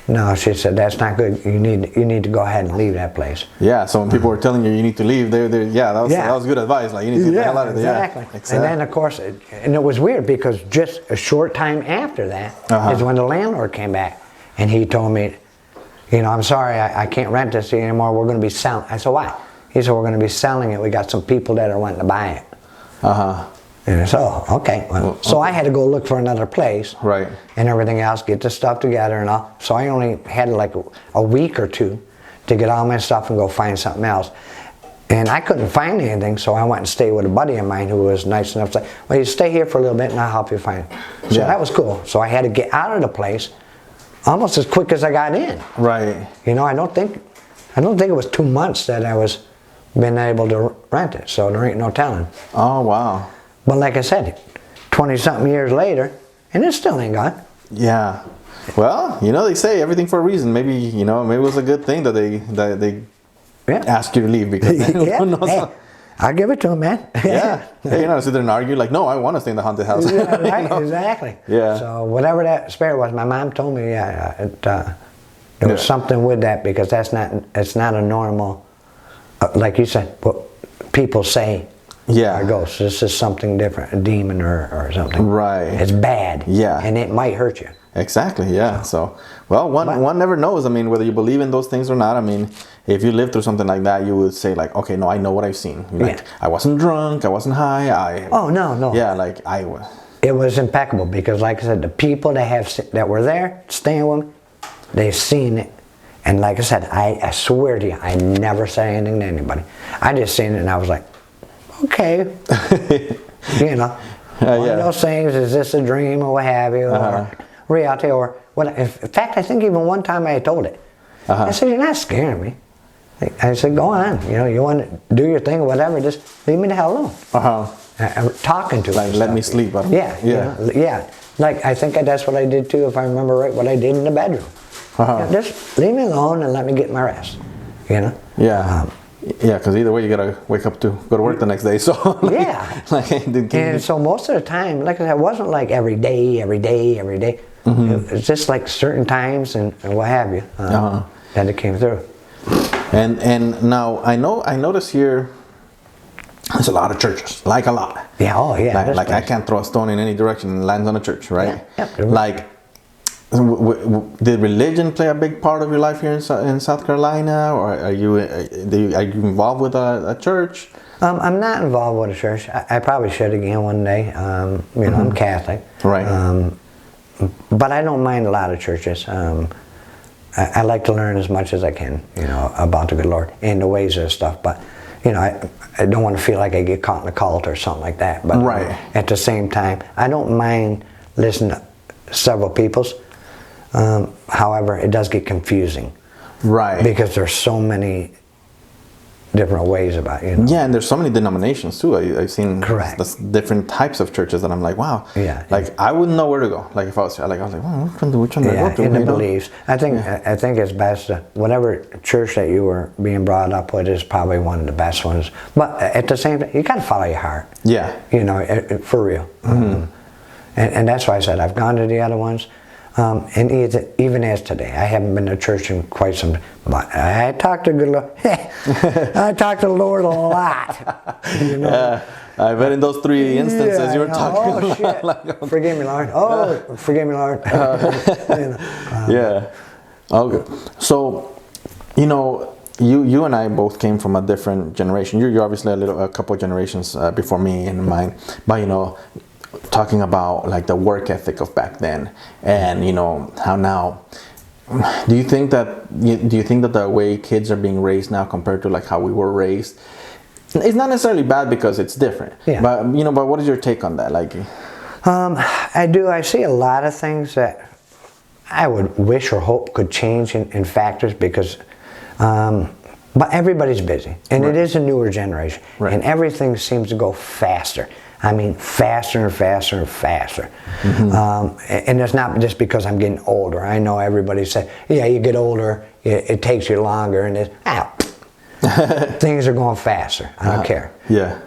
no, she said, that's not good. You need to go ahead and leave that place. Yeah, so when people were telling you need to leave, that was good advice. Like, you need to get the hell out of there. Exactly. And then, of course, and it was weird because just a short time after that is when the landlord came back. And he told me, you know, I'm sorry, I can't rent this anymore. We're going to be selling. I said, why? He said, we're going to be selling it. We got some people that are wanting to buy it. And I said, oh, okay. Well, so I had to go look for another place. Right. And everything else, get the stuff together and all. So I only had like a week or two to get all my stuff and go find something else. And I couldn't find anything, so I went and stayed with a buddy of mine who was nice enough to say, well, you stay here for a little bit and I'll help you find it. So that was cool. So I had to get out of the place almost as quick as I got in. Right. You know, I don't think it was 2 months that I was been able to rent it, so there ain't no telling. Oh, wow. But like I said, 20-something years later, and it still ain't gone. Yeah. Well, you know, they say everything for a reason. Maybe, you know, maybe it was a good thing that they asked you to leave, because who knows? Hey, I'll give it to them, man. Yeah. Hey, you know, sit there and argue like, no, I want to stay in the haunted house. Yeah, right, you know? Exactly. Yeah. So whatever that spirit was, my mom told me, there was something with that, because it's not a normal, like you said, what people say. Yeah. A ghost. This is something different, a demon or something. Right. It's bad. Yeah. And it might hurt you. Exactly, yeah. So, well, one never knows. I mean, whether you believe in those things or not. I mean, if you live through something like that, you would say like, okay, no, I know what I've seen. Like, I wasn't drunk, I wasn't high. Oh, no. Yeah, like It was impeccable because, like I said, the people that were there staying with me, they've seen it. And like I said, I swear to you, I never said anything to anybody. I just seen it and I was like, okay. You know, one of those things, is this a dream or what have you, or reality, or what? In fact, I think even one time I told it. I said, you're not scaring me. I said, go on, you know, you want to do your thing or whatever, just leave me the hell alone. I'm talking to like, let me sleep. Yeah, yeah. You know, yeah. Like, I think that's what I did too, if I remember right, what I did in the bedroom. You know, just leave me alone and let me get my rest, you know? Yeah. Yeah, because either way you gotta wake up to go to work the next day. So yeah. And so most of the time, like I said, it wasn't like every day. It was just like certain times and what have you that it came through. And now I notice here there's a lot of churches, like a lot. Yeah, oh yeah. Like I can't throw a stone in any direction and it lands on a church, right? Yeah. Like, did religion play a big part of your life here in South Carolina, or are you involved with a church? I'm not involved with a church. I probably should again one day. You know, I'm Catholic. Right. But I don't mind a lot of churches. I like to learn as much as I can, you know, about the good Lord and the ways of stuff. But, you know, I don't want to feel like I get caught in a cult or something like that. But at the same time, I don't mind listening to several people's. However, it does get confusing. Right. Because there's so many different ways about it. You know? Yeah, and there's so many denominations too. I've seen different types of churches that I'm like, wow. Yeah. Like I wouldn't know where to go. Like if I was like, well, which one do I go to? In the beliefs. I think it's best to, whatever church that you were being brought up with is probably one of the best ones. But at the same time, you got to follow your heart. Yeah. You know, for real. And that's why I said I've gone to the other ones. And even as today, I haven't been to church in quite some time. But I talk to good Lord. I talk to the Lord a lot. You know? Yeah, I bet in those 3 instances you were talking. Oh shit! Like, forgive me, Lord. Oh, forgive me, Lord. You know, yeah. Okay. So, you know, you and I both came from a different generation. You're obviously a couple of generations before me and mine. But you know, talking about like the work ethic of back then, and you know how now. Do you think that the way kids are being raised now compared to like how we were raised, it's not necessarily bad because it's different. Yeah. But you know, but what is your take on that? Like, I do. I see a lot of things that I would wish or hope could change in factors because. But everybody's busy, and it is a newer generation, and everything seems to go faster. I mean, faster and faster and faster. And it's not just because I'm getting older. I know everybody says, yeah, you get older, it takes you longer, and things are going faster. I don't care. Yeah.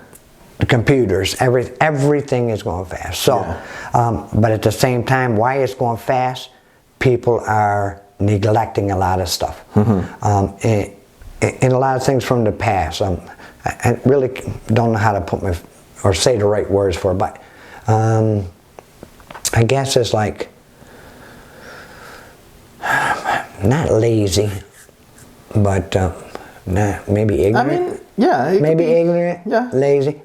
The computers, everything is going fast. So, but at the same time, why it's going fast, people are neglecting a lot of stuff. And a lot of things from the past. I really don't know how to put or say the right words for it, but I guess it's like not lazy, but maybe ignorant. I mean, yeah, maybe ignorant. Yeah, lazy.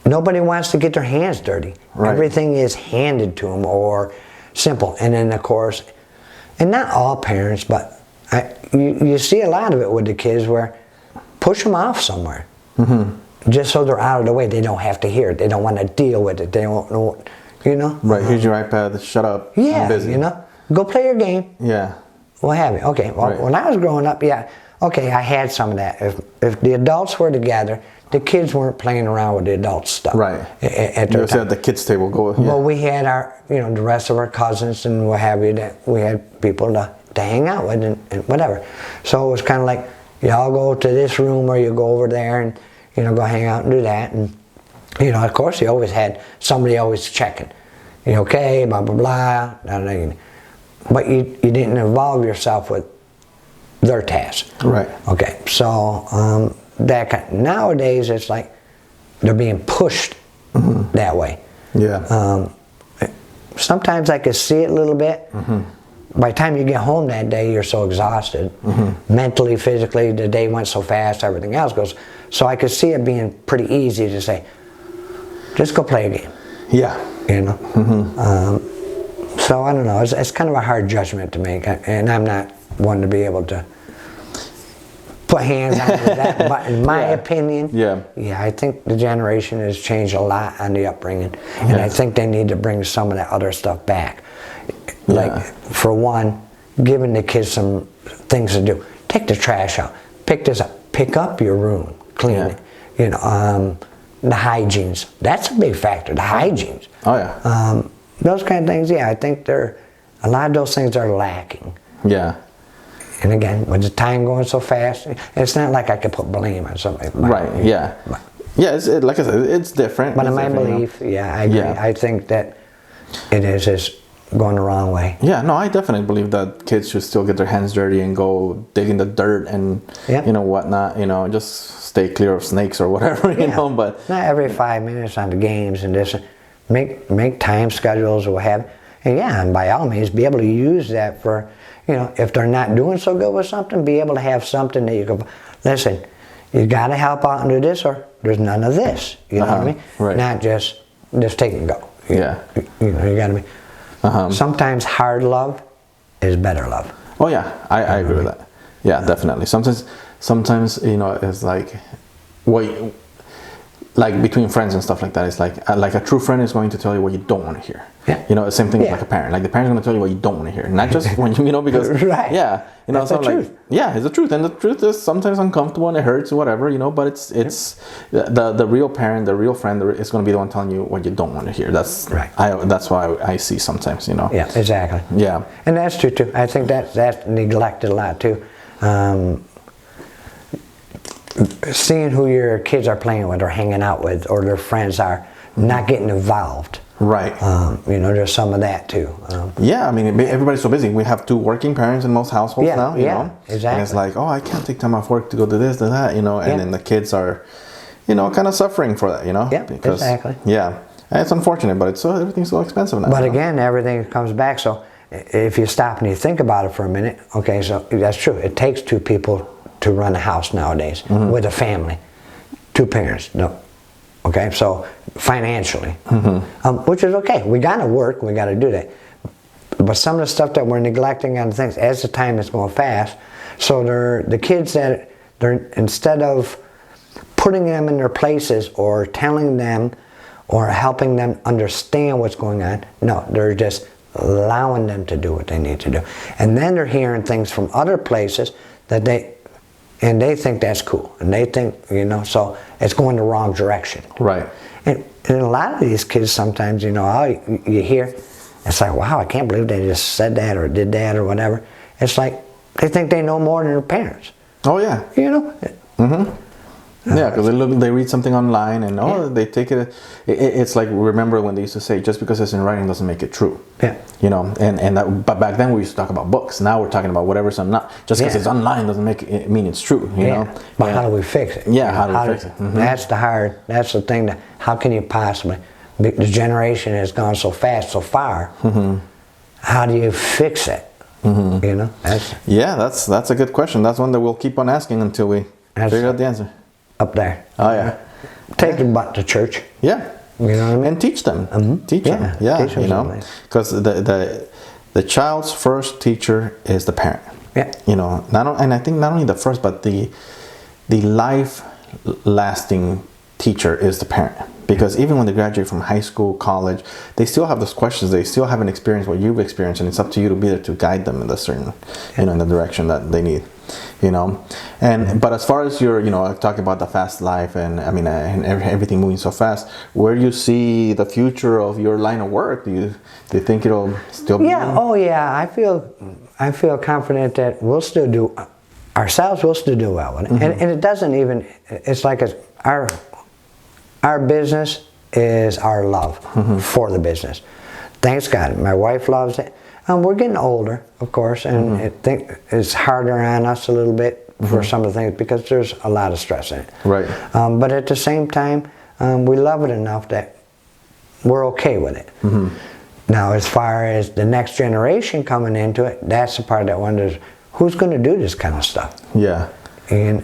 Nobody wants to get their hands dirty. Everything is handed to them or simple, and then of course, and not all parents, but you see a lot of it with the kids where push them off somewhere. Just so they're out of the way, they don't have to hear it. They don't want to deal with it. They don't know, you know. Right. Here's your iPad. Shut up. Yeah. I'm busy. You know, go play your game. Yeah. What have you? Okay. Well, when I was growing up, okay, I had some of that. If the adults were together, the kids weren't playing around with the adult stuff. Right. At their time. At the kids' table. Well, we had the rest of our cousins and what have you. That we had people to hang out with and whatever. So it was kind of like, y'all go to this room or you go over there and. You know, go hang out and do that. And, you know, of course, you always had somebody always checking. You okay, blah, blah, blah. But you didn't involve yourself with their task. Right. Okay, so nowadays it's like they're being pushed that way. Yeah. Sometimes I could see it a little bit. By the time you get home that day, you're so exhausted. Mentally, physically, the day went so fast, everything else goes. So I could see it being pretty easy to say, just go play a game. Yeah. you know. So I don't know. It's kind of a hard judgment to make, and I'm not one to be able to put hands on that. But in my opinion, I think the generation has changed a lot on the upbringing, and I think they need to bring some of that other stuff back. Like for one, giving the kids some things to do. Take the trash out. Pick this up. Pick up your room. Clean it. You know, the hygienes. That's a big factor. The hygienes. Oh yeah. Those kind of things. Yeah, I think a lot of those things are lacking. Yeah. And again, with the time going so fast, it's not like I could put blame on somebody. Right. Yeah. Yeah. Like I said, it's different. But in my belief, I agree. I think that it is going the wrong way. Yeah, no, I definitely believe that kids should still get their hands dirty and go dig in the dirt and you know whatnot. You know, just stay clear of snakes or whatever. You know, but not every 5 minutes on the games and this. Make time schedules or what have. And and by all means, be able to use that for, you know, if they're not doing so good with something, be able to have something that you can listen. You got to help out and do this, or there's none of this. You know what I mean? Right. Not just take and go. You know, you got to be. Sometimes hard love is better love. Oh yeah, I agree with that. Yeah, definitely. Sometimes you know, it's like like between friends and stuff like that, it's like a true friend is going to tell you what you don't want to hear. Yeah. You know, the same thing with like a parent. Like the parent's going to tell you what you don't want to hear, not just when you know, because you know, that's so the truth. It's the truth, and the truth is sometimes uncomfortable and it hurts or whatever, you know. But it's the real parent, the real friend is going to be the one telling you what you don't want to hear. That's that's why I see sometimes, you know. Yeah, exactly. Yeah, and that's true too. I think that's neglected a lot too. Seeing who your kids are playing with or hanging out with or their friends are, not getting involved. Right. You know, there's some of that too. Yeah, I mean, everybody's so busy. We have 2 working parents in most households now, you know? Exactly. And it's like, oh, I can't take time off work to go do this, do that, you know, and then the kids are, you know, kind of suffering for that, you know? Yeah, exactly. Yeah, and it's unfortunate, but everything's so expensive now. But again, everything comes back, so if you stop and you think about it for a minute, okay, so that's true. It takes 2 people to run a house nowadays with a family, 2 parents. No, okay. So financially, which is okay. We got to work. We got to do that. But some of the stuff that we're neglecting on things as the time is going fast. So the kids that they're instead of putting them in their places or telling them or helping them understand what's going on, no, they're just allowing them to do what they need to do, and then they're hearing things from other places that they think that's cool, and they think, you know, so it's going the wrong direction. Right. And a lot of these kids sometimes, you know, you hear, it's like, wow, I can't believe they just said that or did that or whatever. It's like they think they know more than their parents. Oh yeah. You know. Yeah, because they read something online and they take it. It's like, remember when they used to say, just because it's in writing doesn't make it true. Yeah. You know, but back then we used to talk about books. Now we're talking about whatever's online. Just because it's online doesn't make it mean it's true. You know. But how do we fix it? Yeah. How do we fix it? That's the thing. That how can you possibly? The generation has gone so fast, so far. How do you fix it? You know. That's a good question. That's one that we'll keep on asking until we figure out the answer. Up there. Oh yeah. Take them back to church. Yeah. You know what I mean? And teach them. Teach them. Yeah. Teach them, you know, because the child's first teacher is the parent. Yeah. You know, and I think not only the first, but the life lasting teacher is the parent. Because even when they graduate from high school, college, they still have those questions. They still haven't experienced what you've experienced, and it's up to you to be there to guide them in the certain, you know, in the direction that they need. You know, but as far as your, you know, talking about the fast life and I mean, and everything moving so fast, where do you see the future of your line of work? Do you think it'll still be? Yeah. Oh yeah. I feel confident that we'll still do ourselves. We'll still do well with it, and it doesn't even. It's like our business is our love for the business. Thanks God, my wife loves it. We're getting older, of course, and I think it's harder on us a little bit for some of the things because there's a lot of stress in it. Right. But at the same time, we love it enough that we're okay with it. Now, as far as the next generation coming into it, that's the part that wonders, who's going to do this kind of stuff? And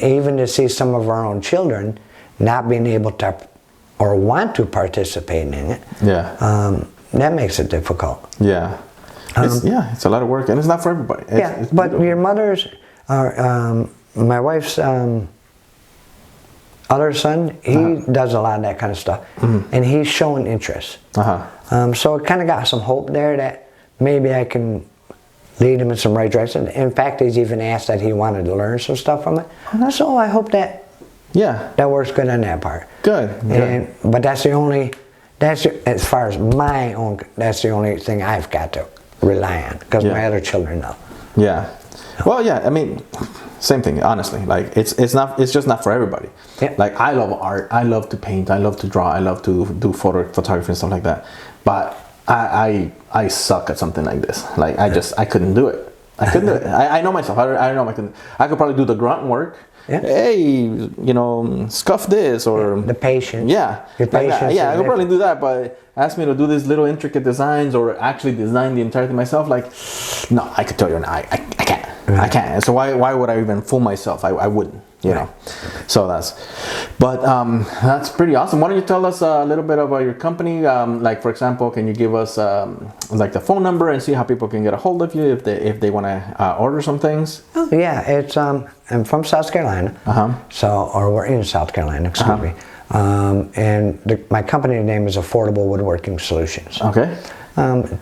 even to see some of our own children not being able to or want to participate in it, that makes it difficult. Yeah. It's a lot of work, and it's not for everybody. It's but your mother's, my wife's other son, he does a lot of that kind of stuff, and he's showing interest. So it kind of got some hope there that maybe I can lead him in some right direction. In fact, he's even asked that he wanted to learn some stuff from it. So I hope that that works good on that part. Good. But that's the only, as far as my own, that's the only thing I've got to rely on, because my other children know. Yeah. Well, yeah, I mean, same thing, honestly. Like, it's just not for everybody. Like, I love art, I love to paint, I love to draw, I love to do photography and stuff like that. But I suck at something like this. Like, I couldn't do it. I couldn't do it. I know myself. I know I could probably do the grunt work. Hey, you know, scuff this, or the patience. Your patience. Like I could probably do that, but ask me to do these little intricate designs or actually design the entire thing myself. Like, no, I could tell you, I can't. I can't. So why would I even fool myself? I wouldn't. You know. So that's pretty awesome. Why don't you tell us a little bit about your company? Like, for example, can you give us like the phone number and see how people can get a hold of you if they want to order some things? Oh yeah, it's I'm from South Carolina. Or we're in South Carolina. Excuse me. And my company name is Affordable Woodworking Solutions. Okay.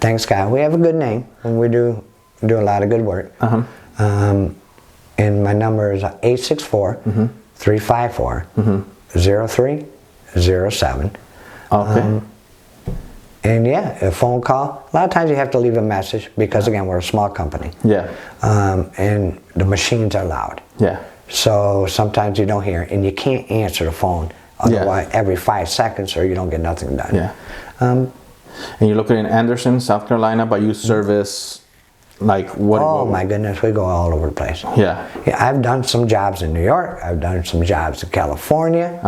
Thanks God, we have a good name, and we do a lot of good work. And my number is 864-354-0307. Okay. And a phone call. A lot of times you have to leave a message because, again, we're a small company. And the machines are loud. So sometimes you don't hear, and you can't answer the phone. Otherwise, every 5 seconds, or you don't get nothing done. And you're located in Anderson, South Carolina, but you service... Like what? Oh my goodness, we go all over the place. I've done some jobs in New York. I've done some jobs in California.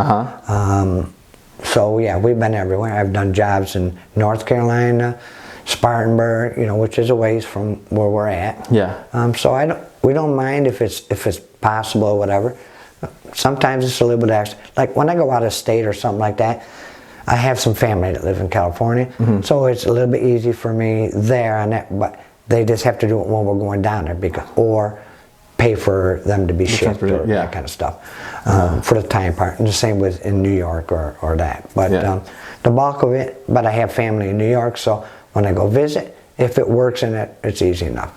So yeah, we've been everywhere. I've done jobs in North Carolina, Spartanburg, which is a ways from where we're at. So we don't mind if it's possible or whatever. Sometimes it's a little bit extra. Like when I go out of state or something like that, I have some family that live in California, so it's a little bit easy for me there on that, but they just have to do it when we're going down there, or pay for them to be shipped, or that kind of stuff, for the time part. And the same with in New York or that. But the bulk of it, but I have family in New York, so when I go visit, if it works in it, it's easy enough.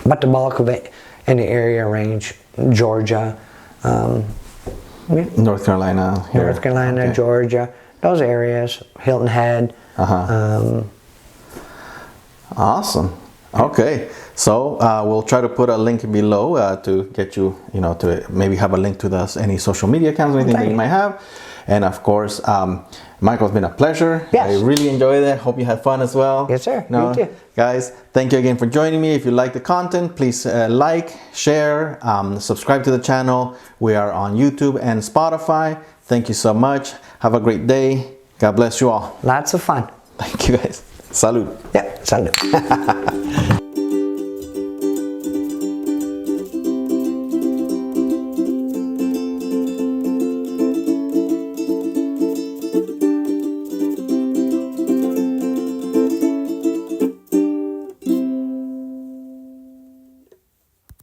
But the bulk of it in the area range, Georgia, North Carolina, Georgia, those areas, Hilton Head. Awesome. Okay, so we'll try to put a link below to get you, to maybe have a link to any social media accounts or anything that you might have. And of course, Michael, it's been a pleasure. I really enjoyed it. Hope you had fun as well. Yes, sir. Me too. Guys, thank you again for joining me. If you like the content, please like, share, subscribe to the channel. We are on YouTube and Spotify. Thank you so much. Have a great day. God bless you all. Lots of fun. Thank you, guys. Salud. Yeah, salud.